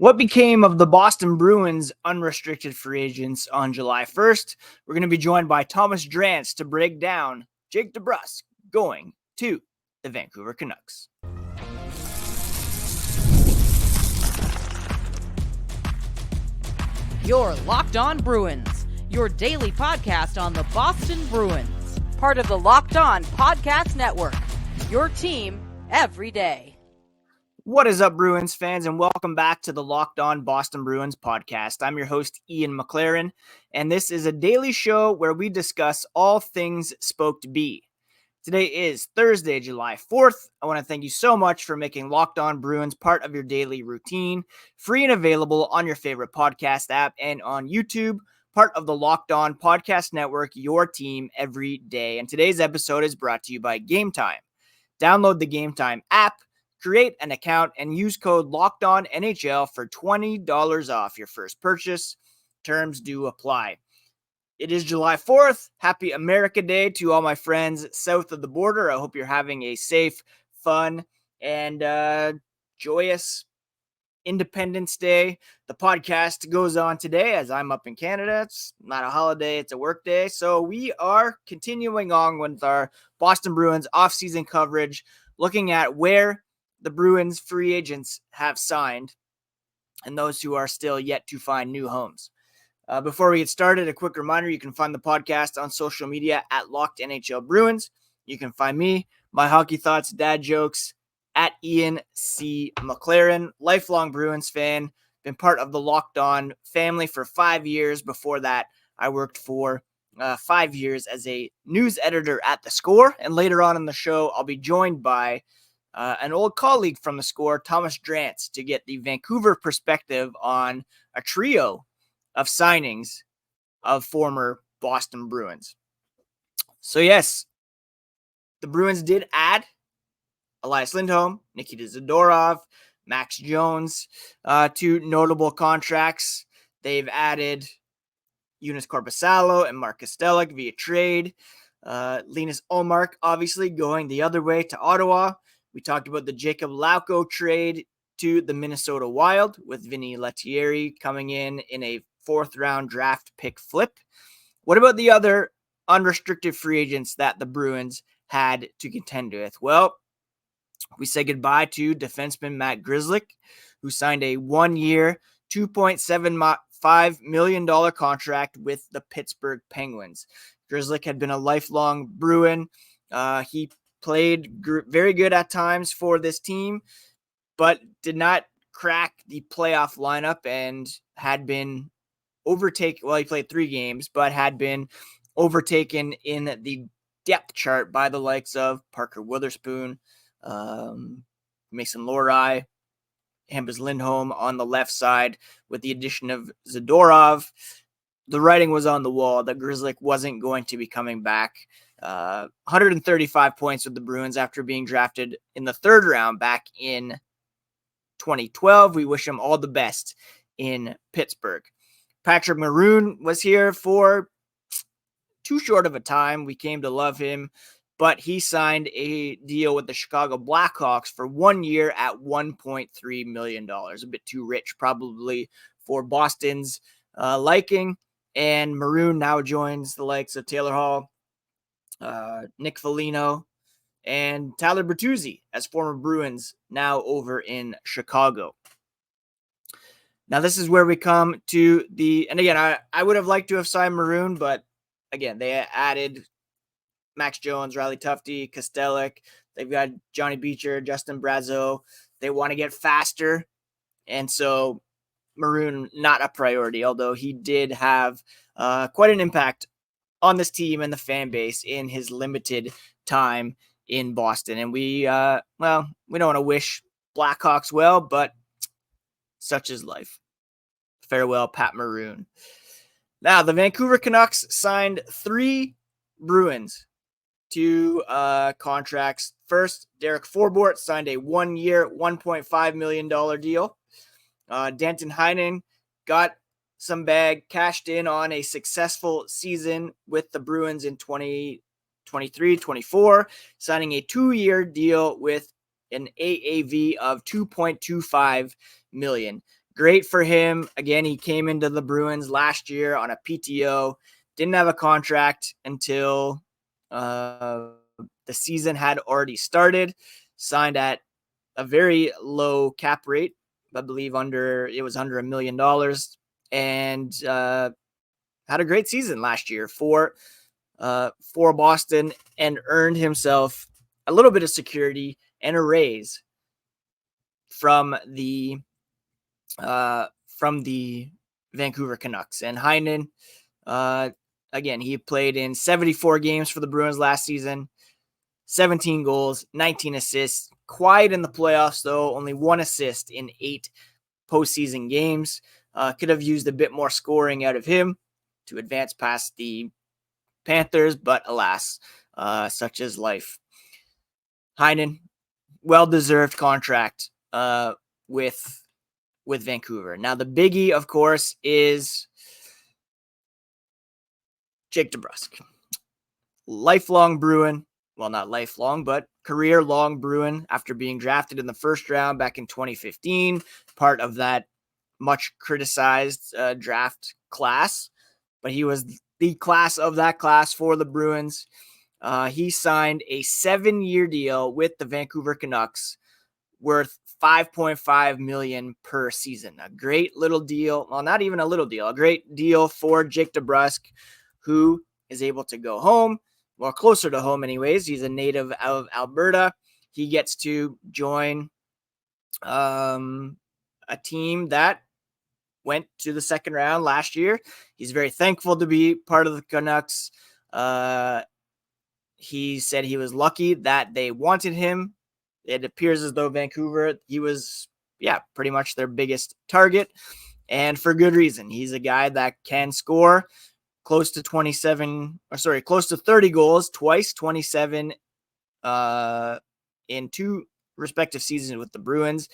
What became of the Boston Bruins unrestricted free agents on July 1st? We're going to be joined by Thomas Drance to break down Jake DeBrusk going to the Vancouver Canucks. You're Locked On Bruins, your daily podcast on the Boston Bruins, part of the Locked On Podcast Network, your team every day. What is up, Bruins fans, and welcome back to the Locked On Boston Bruins podcast. I'm your host, Ian McLaren, and this is a daily show where we discuss all things Spoke to Be. Today is Thursday, July 4th. I want to thank you so much for making Locked On Bruins part of your daily routine, free and available on your favorite podcast app and on YouTube, part of the Locked On Podcast Network, your team every day. And today's episode is brought to you by Game Time. Download the Game Time app, create an account, and use code LOCKEDONNHL for $20 off your first purchase. Terms do apply. It is July 4th. Happy America Day to all my friends south of the border. I hope you're having a safe, fun, and joyous Independence Day. The podcast goes on today as I'm up in Canada. It's not a holiday, it's a work day. So we are continuing on with our Boston Bruins offseason coverage, looking at where the Bruins free agents have signed and those who are still yet to find new homes. Before we get started, a quick reminder, you can find the podcast on social media at Locked NHL Bruins. You can find me, my hockey thoughts, dad jokes, at Ian C. McLaren, lifelong Bruins fan, been part of the Locked On family for 5 years. Before that, I worked for 5 years as a news editor at The Score. And later on in the show, I'll be joined by an old colleague from The Score, Thomas Drance, to get the Vancouver perspective on a trio of signings of former Boston Bruins. So yes, the Bruins did add Elias Lindholm, Nikita Zadorov, Max Jones to notable contracts. They've added Joonas Korpisalo and Mark Kastelic via trade. Linus Ullmark obviously going the other way to Ottawa. We talked about the Jacob Lauko trade to the Minnesota Wild with Vinny Lettieri coming in a fourth-round draft pick flip. What about the other unrestricted free agents that the Bruins had to contend with? Well, we say goodbye to defenseman Matt Grzelcyk, who signed a one-year, $2.75 million contract with the Pittsburgh Penguins. Grzelcyk had been a lifelong Bruin. He played very good at times for this team, but did not crack the playoff lineup and had been overtaken. Well, he played 3 games, but had been overtaken in the depth chart by the likes of Parker Witherspoon, Mason Lohrei, Hampus Lindholm on the left side. With the addition of Zadorov, the writing was on the wall that Grzelcyk wasn't going to be coming back. 135 points with the Bruins after being drafted in the 3rd round back in 2012. We wish him all the best in Pittsburgh. Patrick Maroon was here for too short of a time. We came to love him, but he signed a deal with the Chicago Blackhawks for 1 year at $1.3 million. A bit too rich probably for Boston's liking. And Maroon now joins the likes of Taylor Hall, Nick Foligno, and Tyler Bertuzzi as former Bruins now over in Chicago. Now, this is where we come to and again, I would have liked to have signed Maroon, but again, they added Max Jones, Riley Tufte, Kastelic. They've got Johnny Beecher, Justin Brazeau. They want to get faster, and so Maroon not a priority, although he did have quite an impact on this team and the fan base in his limited time in Boston. And we don't want to wish Blackhawks well, but such is life. Farewell, Pat Maroon. Now, the Vancouver Canucks signed 3 Bruins to contracts. First, Derek Forbort signed a 1-year, $1.5 million deal. Danton Heinen got some bag, cashed in on a successful season with the Bruins in 2023-24, signing a 2-year deal with an AAV of $2.25 million. great for him. Again, he came into the Bruins last year on a PTO, didn't have a contract until the season had already started, signed at a very low cap rate. I believe it was under $1 million, and had a great season last year for Boston, and earned himself a little bit of security and a raise from the Vancouver Canucks. And Heinen, again, he played in 74 games for the Bruins last season, 17 goals, 19 assists. Quiet in the playoffs, though, only 1 assist in 8 postseason games. Could have used a bit more scoring out of him to advance past the Panthers, but alas, such is life. Heinen, well-deserved contract with Vancouver. Now, the biggie, of course, is Jake DeBrusk. Lifelong Bruin. Well, not lifelong, but career-long Bruin after being drafted in the first round back in 2015, part of that much criticized draft class. But he was the class of that class for the Bruins. He signed a 7-year deal with the Vancouver Canucks worth $5.5 million per season. A great little deal. Well, not even a little deal. A great deal for Jake DeBrusk, who is able to go home. Well, closer to home anyways. He's a native of Alberta. He gets to join a team that went to the second round last year. He's very thankful to be part of the Canucks. He said he was lucky that they wanted him. It appears as though Vancouver, he was, pretty much their biggest target, and for good reason. He's a guy that can score close to 30 goals twice, 27 in 2 respective seasons with the Bruins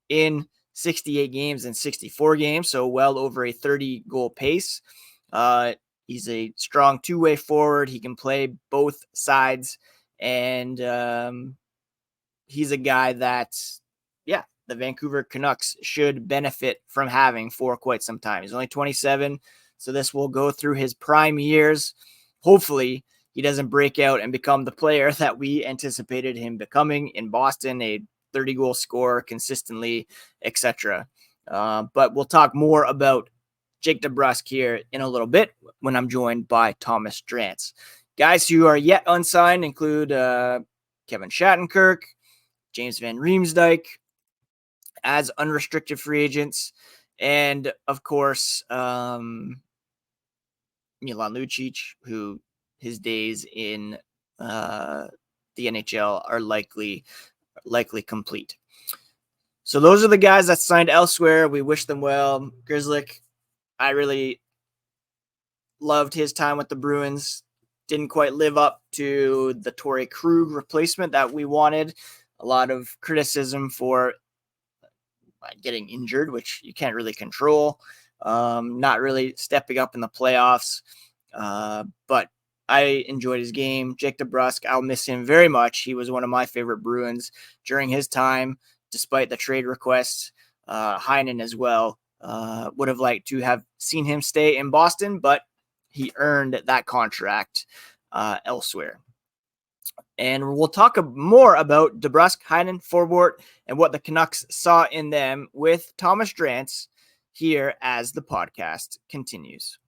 in 68 games and 64 games, so well over a 30-goal pace. He's a strong two-way forward. He can play both sides, and he's a guy that, the Vancouver Canucks should benefit from having for quite some time. He's only 27, so this will go through his prime years. Hopefully, he doesn't break out and become the player that we anticipated him becoming in Boston, a 30-goal scorer consistently, etc. But we'll talk more about Jake DeBrusk here in a little bit when I'm joined by Thomas Drance. Guys who are yet unsigned include Kevin Shattenkirk, James Van Riemsdyk as unrestricted free agents, and of course Milan Lucic, who his days in the NHL are likely complete. So those are the guys that signed elsewhere. We wish them well. Grzelcyk, I really loved his time with the Bruins. Didn't quite live up to the Torrey Krug replacement that we wanted. A lot of criticism for getting injured, which you can't really control. Not really stepping up in the playoffs. But I enjoyed his game. Jake DeBrusk, I'll miss him very much. He was one of my favorite Bruins during his time, despite the trade requests. Heinen as well. Would have liked to have seen him stay in Boston, but he earned that contract elsewhere. And we'll talk more about DeBrusk, Heinen, Forbort, and what the Canucks saw in them with Thomas Drance here as the podcast continues.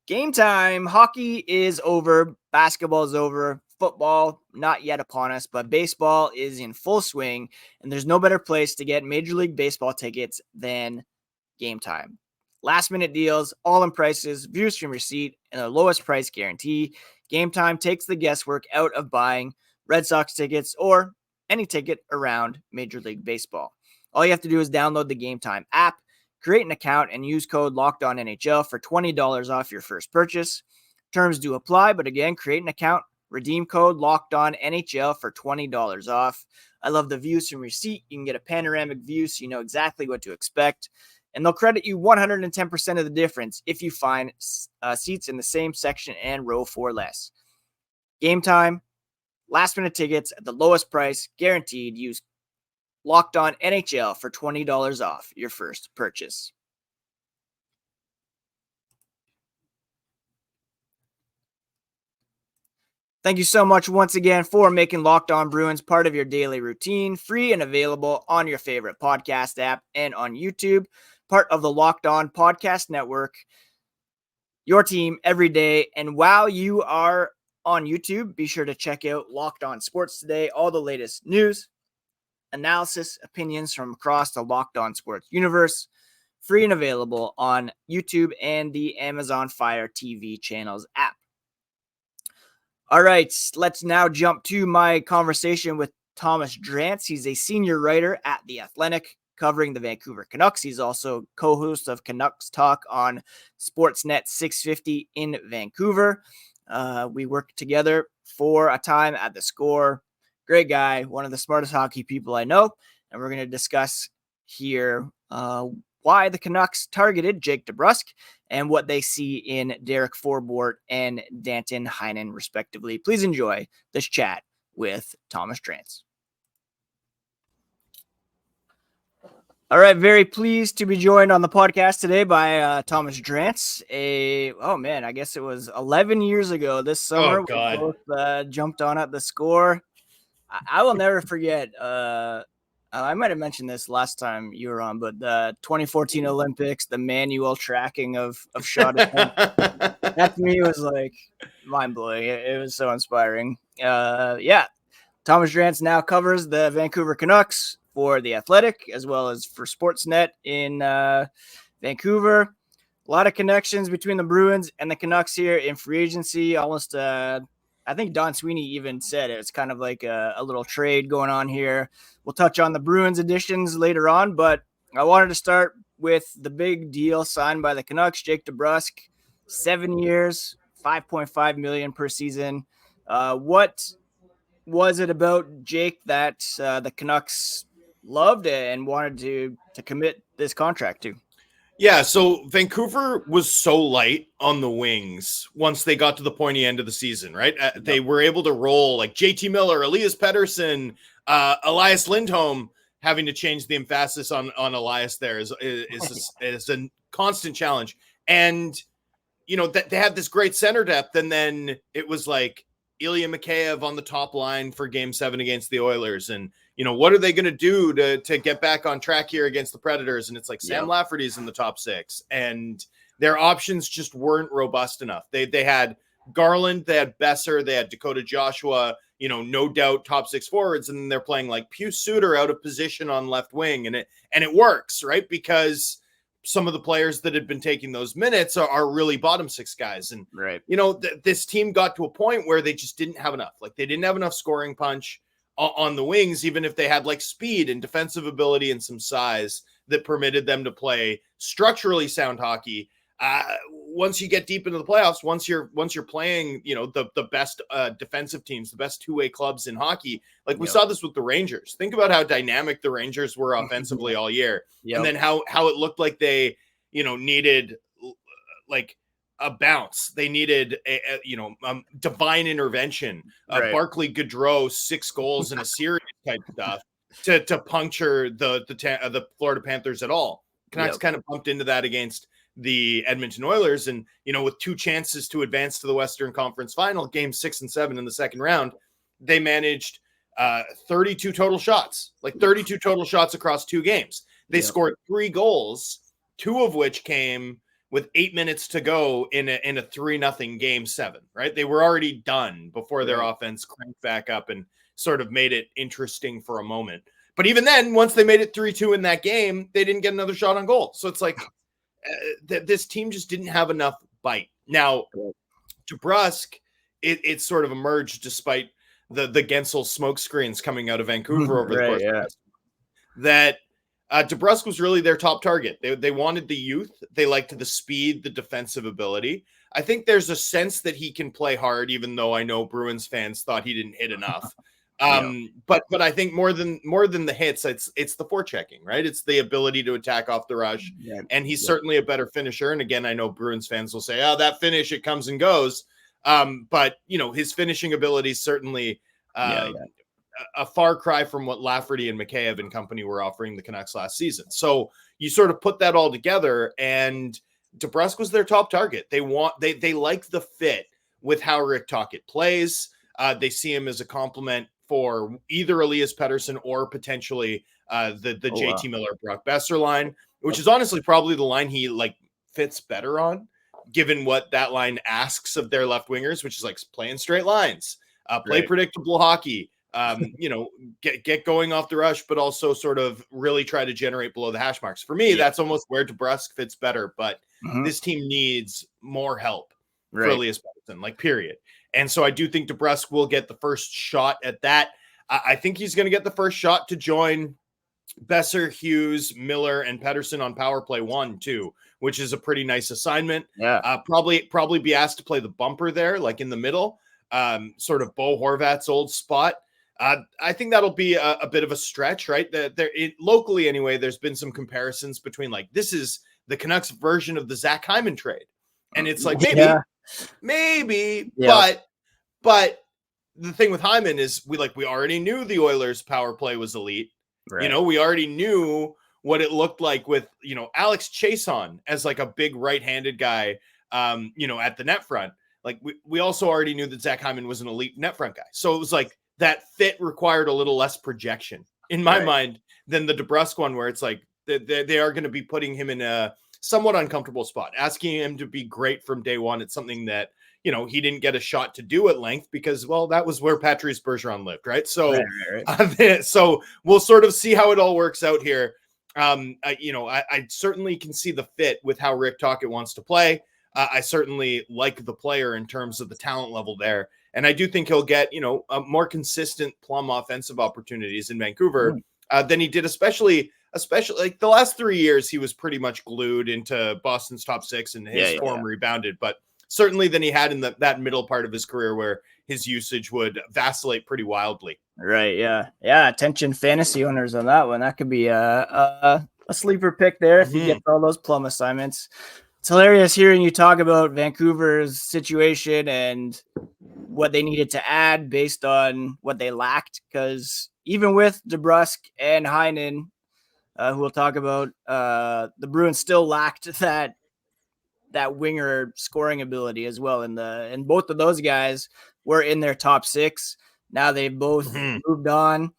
Game time. Hockey is over. Basketball is over. Football, not yet upon us, but baseball is in full swing, and there's no better place to get Major League Baseball tickets than Game Time. Last-minute deals, all-in prices, views from your seat, and the lowest price guarantee. Game Time takes the guesswork out of buying Red Sox tickets or any ticket around Major League Baseball. All you have to do is download the Game Time app, create an account, and use code LOCKEDONNHL for $20 off your first purchase. Terms do apply, but again, create an account, redeem code LOCKEDONNHL for $20 off. I love the views from your seat. You can get a panoramic view so you know exactly what to expect. And they'll credit you 110% of the difference if you find seats in the same section and row for less. Game Time, Last-minute tickets at the lowest price, guaranteed. Use Locked On NHL for $20 off your first purchase. Thank you so much once again for making Locked On Bruins part of your daily routine, free and available on your favorite podcast app and on YouTube, part of the Locked On Podcast Network, your team every day. And while you are on YouTube, be sure to check out Locked On Sports Today, all the latest news, analysis, opinions from across the Locked On Sports universe, free and available on YouTube and the Amazon Fire TV channels app. All right, let's now jump to my conversation with Thomas Drance. He's a senior writer at The Athletic, covering the Vancouver Canucks. He's also co-host of Canucks Talk on Sportsnet 650 in Vancouver. We worked together for a time at The Score. Great guy, one of the smartest hockey people I know. And we're going to discuss here why the Canucks targeted Jake DeBrusk and what they see in Derek Forbort and Danton Heinen, respectively. Please enjoy this chat with Thomas Drance. All right, very pleased to be joined on the podcast today by Thomas Drance. I guess it was 11 years ago this summer. Oh, God. We both jumped on at The Score. I will never forget. I might have mentioned this last time you were on, but the 2014 Olympics, the manual tracking of shot attempts, that to me was like mind blowing. It was so inspiring. Thomas Drance now covers the Vancouver Canucks for The Athletic as well as for Sportsnet in Vancouver. A lot of connections between the Bruins and the Canucks here in free agency. Almost, I think Don Sweeney even said it's kind of like a little trade going on here. We'll touch on the Bruins additions later on, but I wanted to start with the big deal signed by the Canucks, Jake DeBrusk, 7 years, $5.5 million per season. What was it about Jake that the Canucks loved and wanted to commit this contract to? Yeah, so Vancouver was so light on the wings once they got to the pointy end of the season, right? They were able to roll like JT Miller, Elias Pettersson, Elias Lindholm. Having to change the emphasis on Elias there is a constant challenge. And, you know, that they had this great center depth, and then it was like Ilya Mikheyev on the top line for Game 7 against the Oilers. And, you know, what are they going to do to get back on track here against the Predators? And it's like Sam Lafferty's in the top 6, and their options just weren't robust enough. They had Garland, they had Besser, they had Dakota Joshua, you know, no doubt top 6 forwards, and then they're playing like Pius Suter out of position on left wing, and it works, right? Because some of the players that had been taking those minutes are really bottom 6 guys. And, you know, this team got to a point where they just didn't have enough. Like, they didn't have enough scoring punch on the wings, even if they had like speed and defensive ability and some size that permitted them to play structurally sound hockey. Once you get deep into the playoffs, once you're playing, you know, the best defensive teams, the best two-way clubs in hockey, like we saw this with the Rangers. Think about how dynamic the Rangers were offensively all year, and then how it looked like they, you know, needed like a bounce. They needed a divine intervention. Barclay Goodrow 6 goals in a series type stuff to puncture the Florida Panthers at all. Canucks kind of bumped into that against the Edmonton Oilers, and, you know, with 2 chances to advance to the Western Conference Final, Games 6 and 7 in the second round, they managed 32 total shots, like 32 total shots across 2 games. They scored 3 goals, 2 of which came with 8 minutes to go in a 3-0 Game 7, right? They were already done before their offense cranked back up and sort of made it interesting for a moment. But even then, once they made it 3-2 in that game, they didn't get another shot on goal. So it's like this team just didn't have enough bite. Now, DeBrusk, it sort of emerged despite the Gensel smoke screens coming out of Vancouver over the course that DeBrusk was really their top target. They wanted the youth. They liked the speed, the defensive ability. I think there's a sense that he can play hard, even though I know Bruins fans thought he didn't hit enough. But I think more than the hits, it's the forechecking, right? It's the ability to attack off the rush. And he's certainly a better finisher. And again, I know Bruins fans will say, oh, that finish, it comes and goes. But, you know, his finishing abilities certainly A far cry from what Lafferty and McKayev and company were offering the Canucks last season. So you sort of put that all together, and DeBrusk was their top target. They like the fit with how Rick Tocchet plays. They see him as a complement for either Elias Pettersson or potentially the JT Miller Brock Besser line, which is honestly probably the line he fits better on, given what that line asks of their left wingers, which is playing straight lines, play predictable hockey. Get going off the rush, but also sort of really try to generate below the hash marks. For me, that's almost where DeBrusk fits better, but this team needs more help for Elias Pettersson, period. And so I do think DeBrusk will get the first shot at that. I think he's going to get the first shot to join Besser, Hughes, Miller, and Pettersson on power play 1, too, which is a pretty nice assignment. Yeah. Probably be asked to play the bumper there, in the middle, sort of Bo Horvat's old spot. I think that'll be a bit of a stretch, right? Locally, anyway, there's been some comparisons between this is the Canucks version of the Zach Hyman trade, and it's maybe, but the thing with Hyman is we already knew the Oilers' power play was elite. Right. We already knew what it looked like with Alex Chason as a big right-handed guy, at the net front. We also already knew that Zach Hyman was an elite net front guy, so it was that fit required a little less projection in my mind than the DeBrusk one, where it's they are going to be putting him in a somewhat uncomfortable spot, asking him to be great from day one. It's something that, he didn't get a shot to do at length because, well, that was where Patrice Bergeron lived. Right. So, so we'll sort of see how it all works out here. I certainly can see the fit with how Rick Tocchet wants to play. I certainly like the player in terms of the talent level there. And I do think he'll get, a more consistent plum offensive opportunities in Vancouver than he did, especially the last 3 years. He was pretty much glued into Boston's top 6 and his form rebounded, but certainly than he had in that middle part of his career where his usage would vacillate pretty wildly. Right. Yeah. Yeah. Attention fantasy owners on that one. That could be a sleeper pick there if you get all those plum assignments. It's hilarious hearing you talk about Vancouver's situation and what they needed to add based on what they lacked. Because even with DeBrusk and Heinen, who we'll talk about, the Bruins still lacked that winger scoring ability as well. And both of those guys were in their top 6. Now they've both moved on.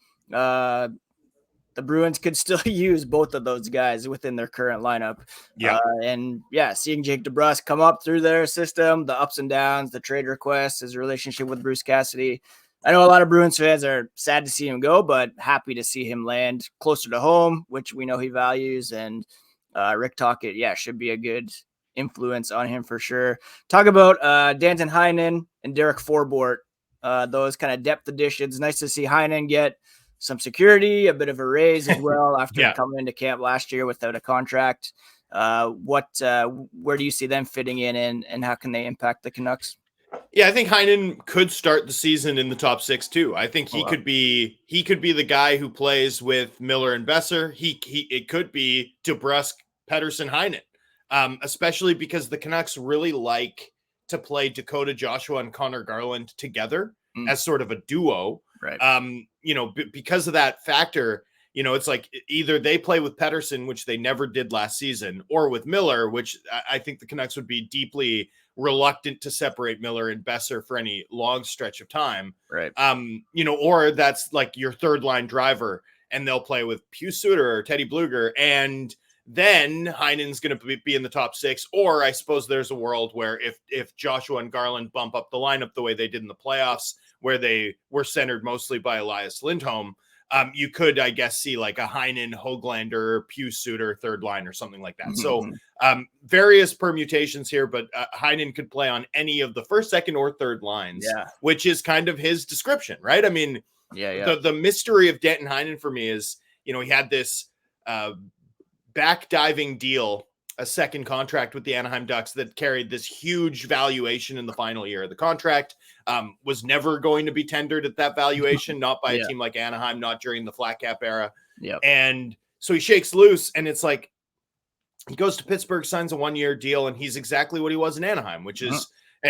The Bruins could still use both of those guys within their current lineup. Yeah. Seeing Jake DeBrusk come up through their system, the ups and downs, the trade requests, his relationship with Bruce Cassidy. I know a lot of Bruins fans are sad to see him go, but happy to see him land closer to home, which we know he values. And Rick Tocchet, should be a good influence on him for sure. Talk about Danton, Heinen, and Derek Forbort, those kind of depth additions. Nice to see Heinen get some security, a bit of a raise as well after coming into camp last year without a contract. Where do you see them fitting in and how can they impact the Canucks? Yeah, I think Heinen could start the season in the top 6 too. I think he could be the guy who plays with Miller and Besser. It could be DeBrusk, Pettersson, Heinen, especially because the Canucks really like to play Dakota Joshua and Connor Garland together as sort of a duo. Right. Because of that factor, it's either they play with Pettersson, which they never did last season, or with Miller, which I think the Canucks would be deeply reluctant to separate Miller and Besser for any long stretch of time. Right. Or that's your third line driver and they'll play with Pius Suter or Teddy Bluger. And then Heinen's going to be in the top 6. Or I suppose there's a world where if Joshua and Garland bump up the lineup the way they did in the playoffs, where they were centered mostly by Elias Lindholm, you could, I guess, see a Heinen, Höglander, Pius Suter third line or something like that. So various permutations here, but Heinen could play on any of the first, second, or third lines, which is kind of his description, right? I mean, the mystery of Danton Heinen for me is, he had this backdiving deal, a second contract with the Anaheim Ducks that carried this huge valuation in the final year of the contract, was never going to be tendered at that valuation, not by a team like Anaheim, not during the flat cap era. And so he shakes loose and it's he goes to Pittsburgh, signs a 1-year deal, and he's exactly what he was in Anaheim, which is,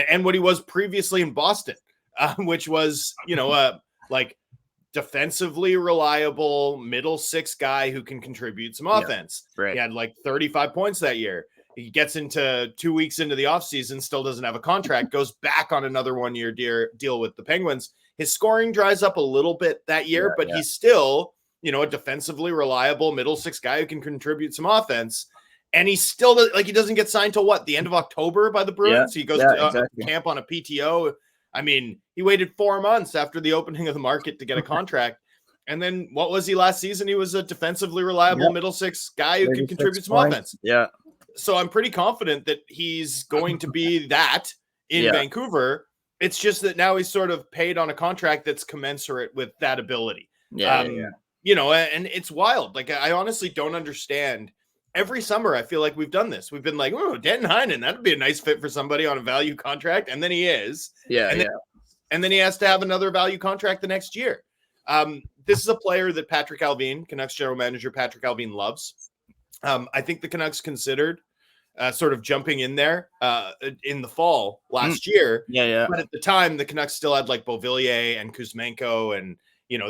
and what he was previously in Boston, which was, like defensively reliable middle six guy who can contribute some offense. Right. He had like 35 points that year. He gets into 2 weeks into the offseason, still doesn't have a contract, goes back on another 1 year deal with the Penguins. His scoring dries up a little bit that year, but he's still, a defensively reliable middle six guy who can contribute some offense. And he's still he doesn't get signed till the end of October by the Bruins. He goes to camp on a PTO. I mean, he waited 4 months after the opening of the market to get a contract. And then what was he last season? He was a defensively reliable middle six guy who can contribute some offense. Yeah. So I'm pretty confident that he's going to be that in Vancouver. It's just that now he's sort of paid on a contract that's commensurate with that ability. And it's wild. Like, I honestly don't understand. Every summer, I feel like we've done this. We've been like, oh, Danton Heinen, that'd be a nice fit for somebody on a value contract. And then he is. And then he has to have another value contract the next year. This is a player that Patrick Allvin, Canucks general manager Patrick Allvin, loves. I think the Canucks considered sort of jumping in there in the fall last year. But at the time, the Canucks still had like Beauvillier and Kuzmenko, and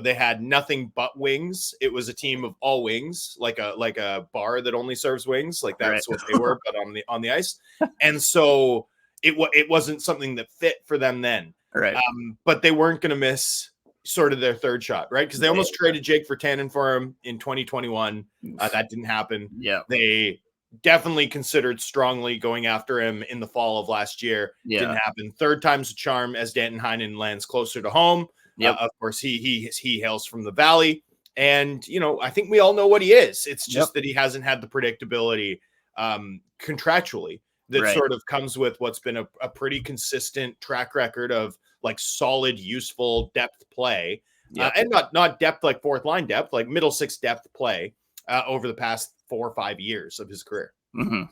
they had nothing but wings. It was a team of all wings, like a bar that only serves wings. Like that's what they were, but on the ice. And so it wasn't something that fit for them then. Right. But they weren't going to miss sort of their third shot, right? Because they almost traded Jake Virtanen for him in 2021. That didn't happen. They definitely considered strongly going after him in the fall of last year. Didn't happen. Third time's a charm as Danton Heinen lands closer to home. Of course, he hails from the Valley, and I think we all know what he is. It's just that he hasn't had the predictability contractually that sort of comes with what's been a pretty consistent track record of like solid, useful depth play, and not depth like fourth line depth, like middle six depth play over the past 4 or 5 years of his career. Mm-hmm.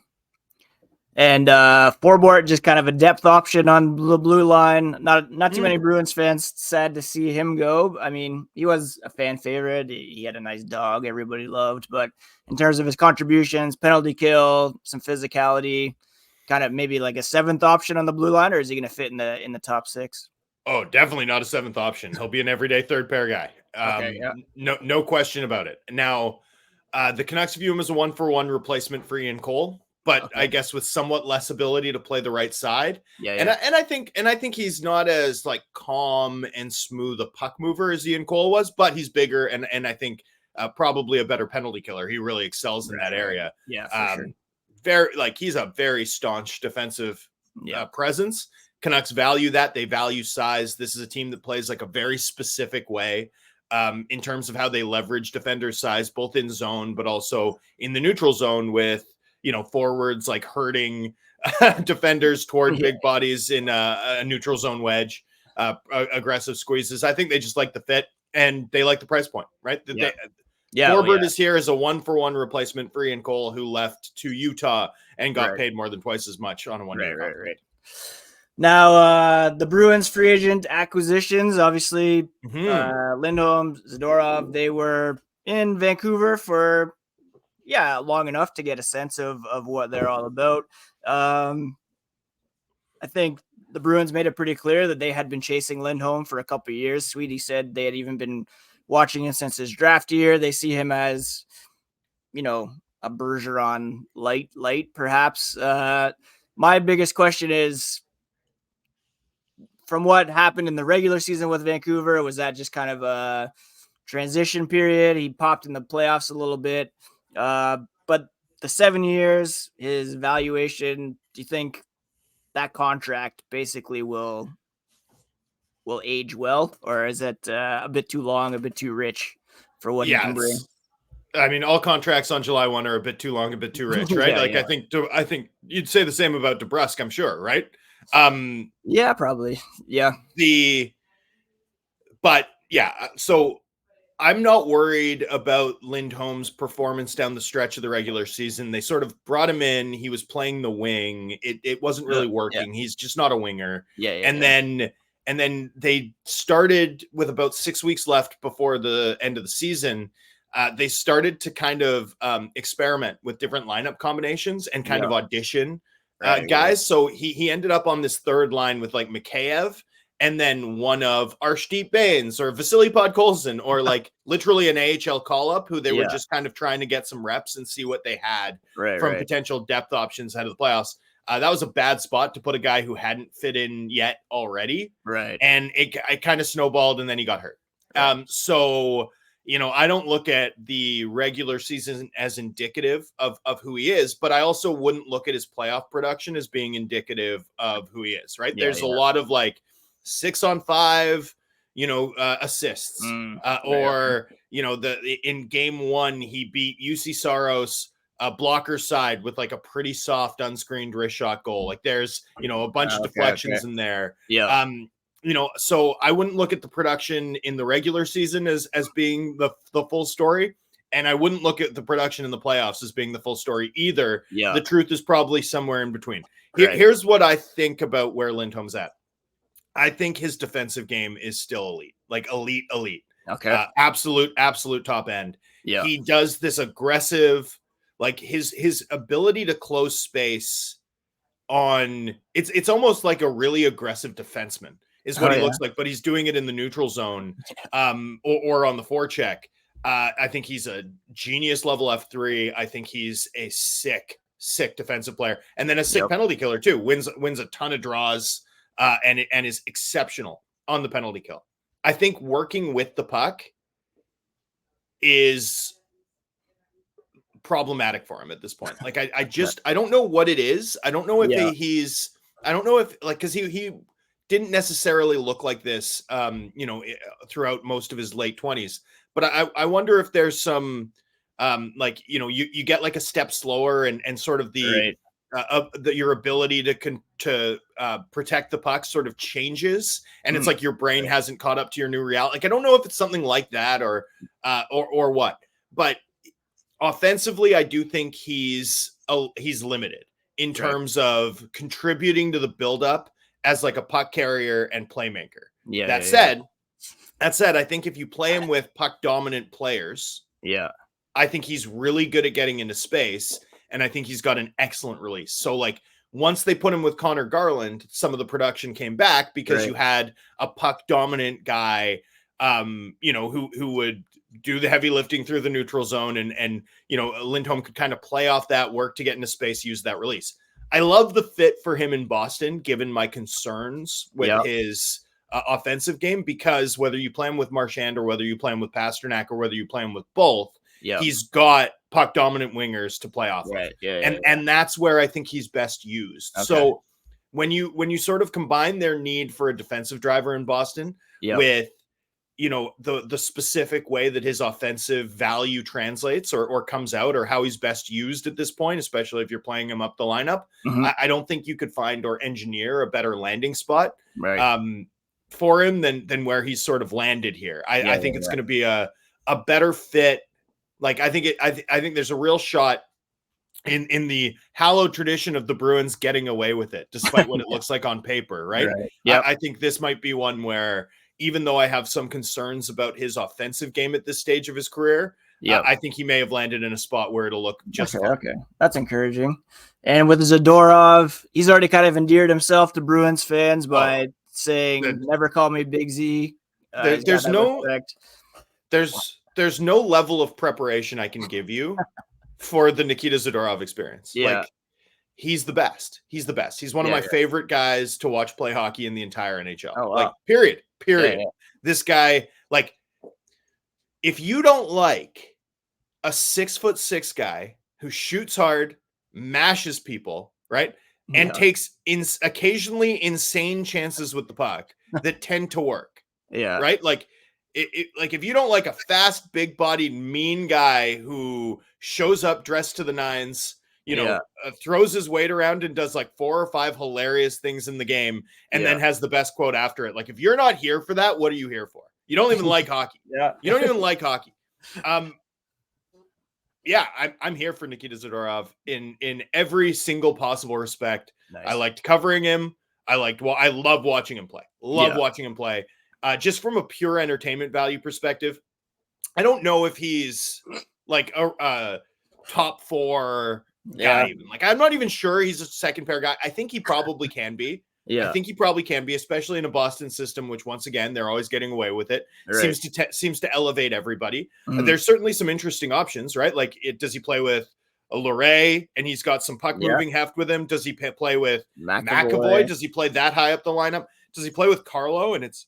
And Forbort, just kind of a depth option on the blue line. Not too many Bruins fans sad to see him go. I mean, he was a fan favorite. He had a nice dog everybody loved. But in terms of his contributions, penalty kill, some physicality, kind of maybe like a seventh option on the blue line, or is he going to fit in the top six? Oh, definitely not a seventh option. He'll be an everyday third pair guy. No question about it. Now, the Canucks view him as a 1-for-1 replacement for Ian Cole, but I guess with somewhat less ability to play the right side. And I think he's not as like calm and smooth a puck mover as Ian Cole was, but he's bigger and I think probably a better penalty killer. He really excels in that area. He's a very staunch defensive presence. Canucks value that. They value size. This is a team that plays like a very specific way in terms of how they leverage defenders' size, both in zone, but also in the neutral zone with, forwards like hurting defenders toward big bodies in a neutral zone wedge, aggressive squeezes. I think they just like the fit and they like the price point, right? Forbort is here as a 1-for-1 replacement for Ian Cole, who left to Utah and got paid more than twice as much on a 1 year contract. Now, the Bruins free agent acquisitions, obviously, Lindholm, Zadorov, they were in Vancouver for, long enough to get a sense of what they're all about. I think the Bruins made it pretty clear that they had been chasing Lindholm for a couple of years. Sweetie said they had even been watching him since his draft year. They see him as, a Bergeron light, perhaps. My biggest question is, from what happened in the regular season with Vancouver, was that just kind of a transition period? He popped in the playoffs a little bit. But the 7 years, his valuation, do you think that contract basically will age well? Or is it a bit too long, a bit too rich for what he can bring? I mean, all contracts on July 1 are a bit too long, a bit too rich, right? I think you'd say the same about DeBrusk, I'm sure, right? Probably. So I'm not worried about Lindholm's performance down the stretch of the regular season. They sort of brought him in. He was playing the wing. It wasn't really working. He's just not a winger. And then they started with about 6 weeks left before the end of the season. They started to kind of experiment with different lineup combinations and kind of audition guys. So he ended up on this third line with like Mikheyev and then one of Arshdeep Bains or Vasily Podkolzin or like literally an AHL call-up who they were just kind of trying to get some reps and see what they had from potential depth options ahead of the playoffs. That was a bad spot to put a guy who hadn't fit in yet already. Right. And it kind of snowballed and then he got hurt. Right. So, you know, I don't look at the regular season as indicative of who he is, but I also wouldn't look at his playoff production as being indicative of who he is, right? There's a lot of like 6-on-5, you know, assists, or, you know, in game 1, he beat UC Saros blocker side with like a pretty soft unscreened wrist shot goal. Like there's, you know, a bunch of deflections in there. Yeah. You know, so I wouldn't look at the production in the regular season as being the full story. And I wouldn't look at the production in the playoffs as being the full story either. Yeah. The truth is probably somewhere in between. Here's what I think about where Lindholm's at. I think his defensive game is still elite, like elite. Okay. Absolute top end. Yeah. He does this aggressive, like his ability to close space on it's almost like a really aggressive defenseman is what he looks like, but he's doing it in the neutral zone, or on the forecheck. I think he's a genius level F3. I think he's a sick defensive player, and then a sick penalty killer too. Wins a ton of draws, and is exceptional on the penalty kill. I think working with the puck is problematic for him at this point. Like I don't know what it is. I don't know if I don't know if like, cause he didn't necessarily look like this, you know, throughout most of his late 20s, but I wonder if there's some, like, you know, you get like a step slower and sort of your ability to protect the puck sort of changes. And it's like your brain hasn't caught up to your new reality. Like, I don't know if it's something like that or what, but offensively, I do think he's limited in terms of contributing to the buildup as like a puck carrier and playmaker. That said, I think if you play him with puck dominant players, I think he's really good at getting into space, and I think he's got an excellent release. So like once they put him with Connor Garland, some of the production came back because you had a puck dominant guy, you know, who would do the heavy lifting through the neutral zone, and you know, Lindholm could kind of play off that, work to get into space, use that release. I love the fit for him in Boston, given my concerns with his offensive game, because whether you play him with Marchand or whether you play him with Pasternak or whether you play him with both, he's got puck dominant wingers to play off of. And that's where I think he's best used. So when you sort of combine their need for a defensive driver in Boston with, you know, the specific way that his offensive value translates or comes out, or how he's best used at this point, especially if you're playing him up the lineup, I don't think you could find or engineer a better landing spot for him than where he's sort of landed here. I think it's going to be a better fit. Like, I think there's a real shot in the hallowed tradition of the Bruins getting away with it, despite what it looks like on paper. Right. I think this might be one where, even though I have some concerns about his offensive game at this stage of his career, I think he may have landed in a spot where it'll look just fine. Okay. That's encouraging. And with Zadorov, he's already kind of endeared himself to Bruins fans by saying, never call me Big Z. There's no level of preparation I can give you for the Nikita Zadorov experience. Like, he's the best. He's the best. He's one of my favorite guys to watch play hockey in the entire NHL. Oh, wow. Like, period. This guy, like, if you don't like a 6'6" guy who shoots hard, mashes people, right, and takes occasionally insane chances with the puck that tend to work, right, like like if you don't like a fast, big-bodied, mean guy who shows up dressed to the nines, you know, throws his weight around and does like 4 or 5 hilarious things in the game, and then has the best quote after it. Like, if you're not here for that, what are you here for? You don't even like hockey. You don't even like hockey. I'm here for Nikita Zadorov in every single possible respect. Nice. I liked covering him. I love watching him play. Watching him play. Just from a pure entertainment value perspective, I don't know if he's like a top 4 guy. Even. Like, I'm not even sure he's a second pair guy. I think he probably can be. I think he probably can be, especially in a Boston system, which once again, they're always getting away with it. Right. Seems to elevate everybody. There's certainly some interesting options, right? Like does he play with a Loret and he's got some puck moving heft with him? Does he play with McAvoy? Does he play that high up the lineup? Does he play with Carlo and it's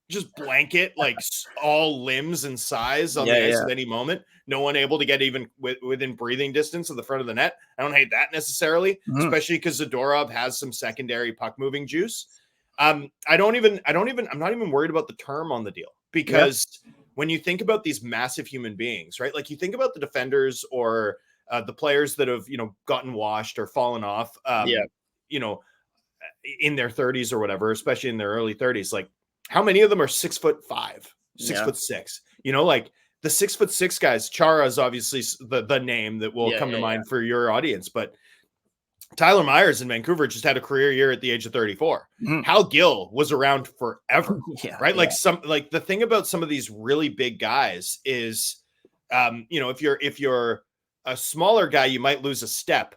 just blanket, like all limbs and size on the ice at any moment? No one able to get even within breathing distance of the front of the net. I don't hate that necessarily, especially because Zadorov has some secondary puck moving juice. I'm not even worried about the term on the deal, because when you think about these massive human beings, right? Like you think about the defenders or the players that have, gotten washed or fallen off, in their 30s or whatever, especially in their early 30s. Like, how many of them are 6'5", 6'6"? Like the 6'6" guys. Chara is obviously the name that will come to mind for your audience, but Tyler Myers in Vancouver just had a career year at the age of 34. Hal Gill was around forever, right? Like the thing about some of these really big guys is, if you're a smaller guy, you might lose a step,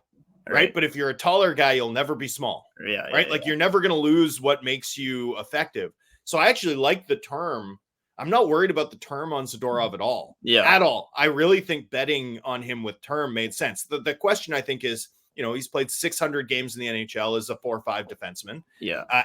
right? But if you're a taller guy, you'll never be small, right? Like you're never going to lose what makes you effective. So I actually like the term. I'm not worried about the term on Zadorov at all. At all. I really think betting on him with term made sense. The question, I think, is, he's played 600 games in the NHL as a 4-5 defenseman.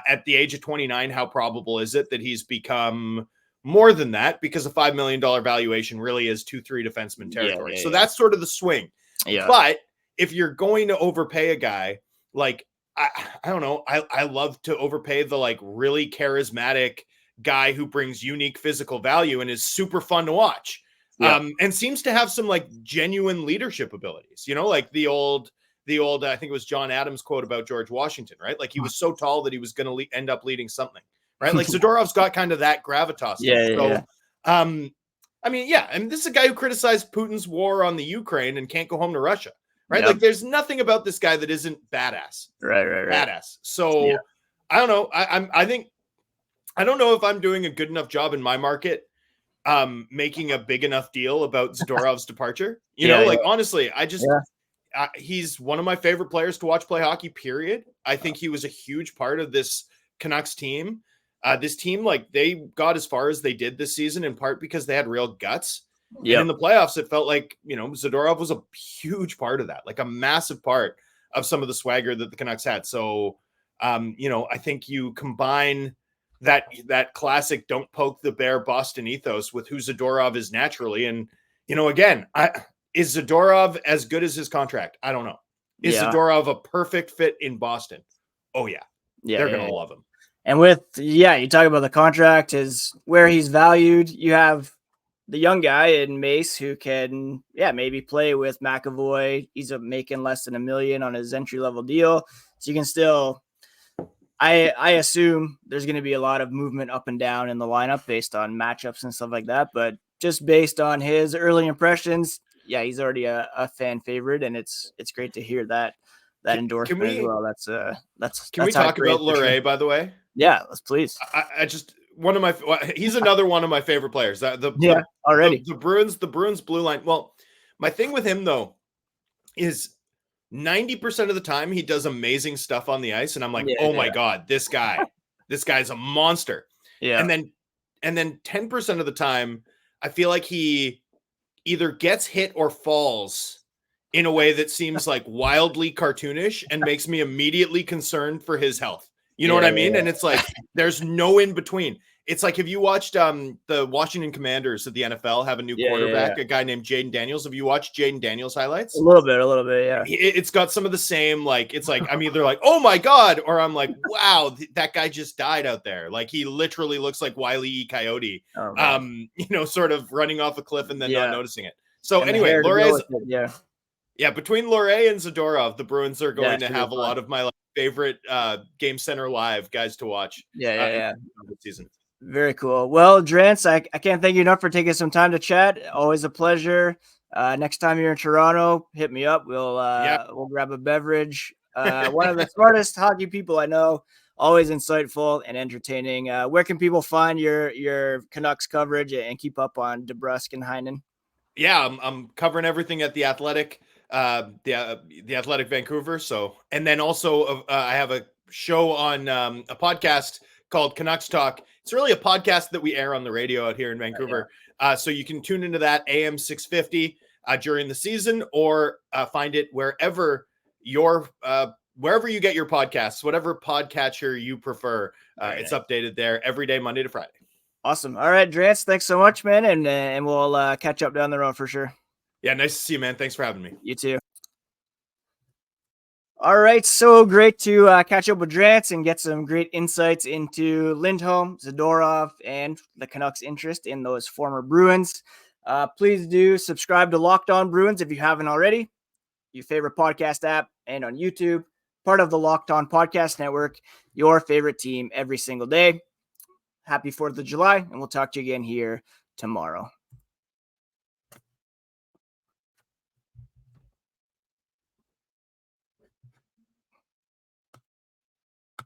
At the age of 29, how probable is it that he's become more than that? Because a $5 million valuation really is 2-3 defenseman territory. So that's sort of the swing. But if you're going to overpay a guy, like, I don't know, I love to overpay the like really charismatic guy who brings unique physical value and is super fun to watch. And seems to have some like genuine leadership abilities, like the old, I think it was John Adams quote about George Washington, right? Like he was so tall that he was going to end up leading something, right? Like Zadorov's got kind of that gravitas. And this is a guy who criticized Putin's war on the Ukraine and can't go home to Russia, right? Like there's nothing about this guy that isn't badass, right? Badass. So I don't know. I don't know if I'm doing a good enough job in my market, making a big enough deal about Zadorov's departure. Honestly, he's one of my favorite players to watch play hockey, period. I think he was a huge part of this Canucks team. This team, like, they got as far as they did this season in part because they had real guts. And in the playoffs, it felt like, Zadorov was a huge part of that, like a massive part of some of the swagger that the Canucks had. So, I think you combine that classic don't poke the bear Boston ethos with who Zadorov is naturally. And, again, is Zadorov as good as his contract? I don't know. Is Zadorov a perfect fit in Boston? Oh, yeah. They're going to love him. And you talk about the contract, is where he's valued. You have the young guy in Mace who can, maybe play with McAvoy. He's making less than $1 million on his entry-level deal. So you can still, I assume there's going to be a lot of movement up and down in the lineup based on matchups and stuff like that. But just based on his early impressions, he's already a fan favorite, and it's great to hear that endorsement as well. Can we talk about Loret, by the way? Yeah, let's please. I just he's another one of my favorite players. Already the Bruins blue line. Well, my thing with him though is 90% of the time he does amazing stuff on the ice, and I'm like, my God, this guy's a monster. And then 10% of the time, I feel like he either gets hit or falls in a way that seems like wildly cartoonish and makes me immediately concerned for his health. You know what I mean? And it's like, there's no in between. It's like, have you watched the Washington Commanders of the NFL have a new quarterback, a guy named Jaden Daniels? Have you watched Jaden Daniels highlights? A little bit, yeah. It's got some of the same, like, it's like, I'm either like, oh my God, or I'm like, wow, that guy just died out there. Like, he literally looks like Wile E. Coyote, sort of running off a cliff and then not noticing it. So anyway, Loret's, between Loret and Zadorov, the Bruins are going to have a lot of my favorite Game Center Live guys to watch. This season. Very cool. Well, Drance, I can't thank you enough for taking some time to chat. Always a pleasure. Next time you're in Toronto, hit me up. We'll grab a beverage. One of the smartest hockey people I know. Always insightful and entertaining. Where can people find your Canucks coverage and keep up on DeBrusk and Heinen? Yeah, I'm covering everything at the Athletic. The Athletic Vancouver. So, and then also I have show on a podcast called Canucks Talk. It's really a podcast that we air on the radio out here in Vancouver. So you can tune into that AM 650 during the season, or find it wherever you get your podcasts, whatever podcatcher you prefer. It's updated there every day, Monday to Friday. Awesome. All right, Drance, thanks so much, man. And we'll catch up down the road for sure. Yeah, nice to see you, man. Thanks for having me. You too. All right, so great to catch up with Drance and get some great insights into Lindholm, Zadorov, and the Canucks' interest in those former Bruins. Please do subscribe to Locked On Bruins if you haven't already. Your favorite podcast app and on YouTube. Part of the Locked On Podcast Network, your favorite team every single day. Happy 4th of July, and we'll talk to you again here tomorrow.